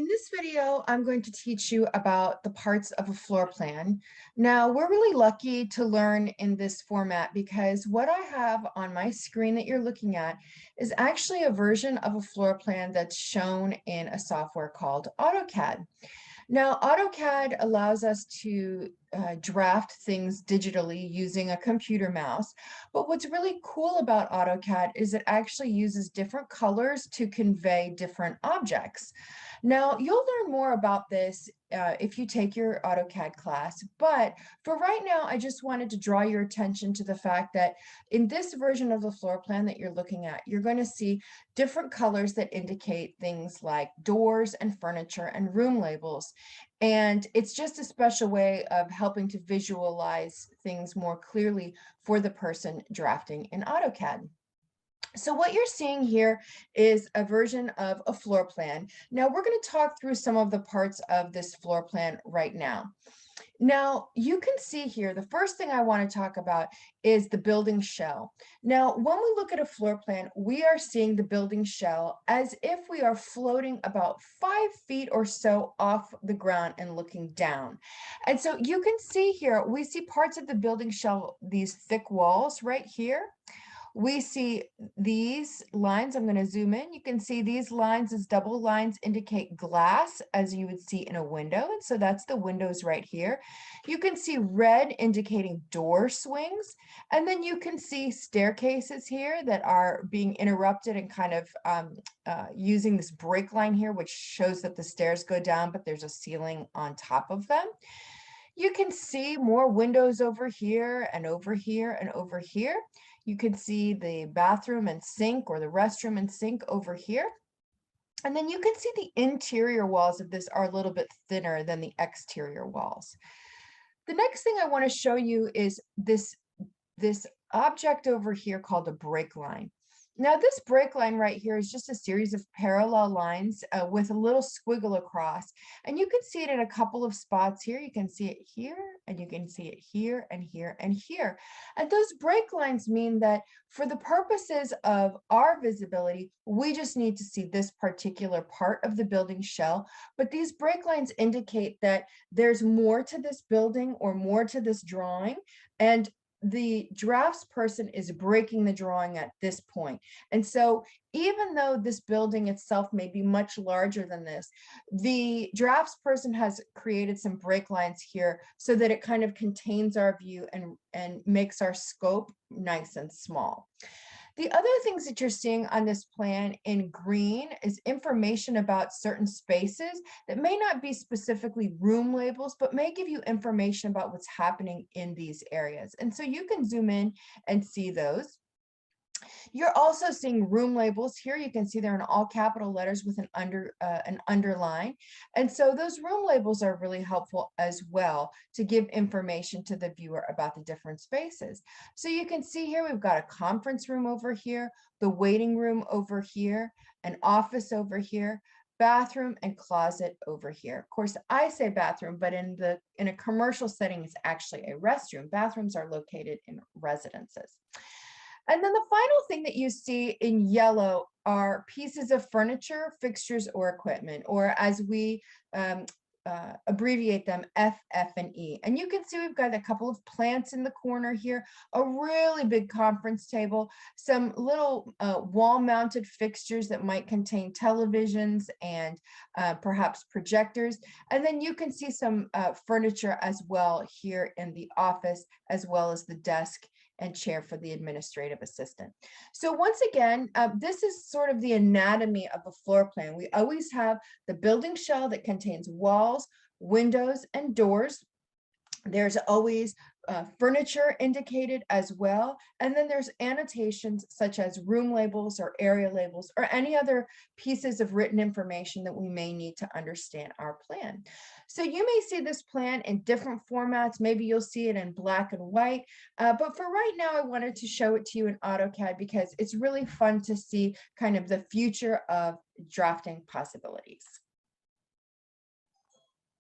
In this video, I'm going to teach you about the parts of a floor plan. Now, we're really lucky to learn in this format because what I have on my screen that you're looking at is actually a version of a floor plan that's shown in a software called AutoCAD. Now, AutoCAD allows us to draft things digitally using a computer mouse. But what's really cool about AutoCAD is it actually uses different colors to convey different objects. Now, you'll learn more about this if you take your AutoCAD class, but for right now, I just wanted to draw your attention to the fact that in this version of the floor plan that you're looking at, you're going to see different colors that indicate things like doors and furniture and room labels. And it's just a special way of helping to visualize things more clearly for the person drafting in AutoCAD. So what you're seeing here is a version of a floor plan. Now we're going to talk through some of the parts of this floor plan right now. Now, you can see here, the first thing I want to talk about is the building shell. Now, when we look at a floor plan, we are seeing the building shell as if we are floating about 5 feet or so off the ground and looking down. And so you can see here, we see parts of the building shell, these thick walls right here. We see these lines. I'm going to zoom in. You can see these lines as double lines indicate glass, as you would see in a window. And so that's the windows right here. You can see red indicating door swings. And then you can see staircases here that are being interrupted and kind of using this break line here, which shows that the stairs go down, but there's a ceiling on top of them. You can see more windows over here and over here and over here. You can see the bathroom and sink or the restroom and sink over here. And then you can see the interior walls of this are a little bit thinner than the exterior walls. The next thing I want to show you is this object over here called a break line. Now this break line right here is just a series of parallel lines with a little squiggle across. And you can see it in a couple of spots here. You can see it here, and you can see it here, and here, and here. And those break lines mean that for the purposes of our visibility, we just need to see this particular part of the building shell. But these break lines indicate that there's more to this building or more to this drawing. And the drafts person is breaking the drawing at this point. And so even though this building itself may be much larger than this, the drafts person has created some break lines here so that it kind of contains our view and makes our scope nice and small. The other things that you're seeing on this plan in green is information about certain spaces that may not be specifically room labels, but may give you information about what's happening in these areas. And so you can zoom in and see those. You're also seeing room labels here. You can see they're in all capital letters with an underline. And so those room labels are really helpful as well to give information to the viewer about the different spaces. So you can see here, we've got a conference room over here, the waiting room over here, an office over here, bathroom and closet over here. Of course, I say bathroom, but in a commercial setting, it's actually a restroom. Bathrooms are located in residences. And then the final thing that you see in yellow are pieces of furniture, fixtures, or equipment, or as we abbreviate them, F, F, and E. And you can see we've got a couple of plants in the corner here, a really big conference table, some little wall-mounted fixtures that might contain televisions and perhaps projectors. And then you can see some furniture as well here in the office, as well as the desk and chair for the administrative assistant. So once again, this is sort of the anatomy of a floor plan. We always have the building shell that contains walls, windows, and doors. There's always furniture indicated as well. And then there's annotations such as room labels or area labels or any other pieces of written information that we may need to understand our plan. So you may see this plan in different formats. Maybe you'll see it in black and white. But for right now, I wanted to show it to you in AutoCAD because it's really fun to see kind of the future of drafting possibilities.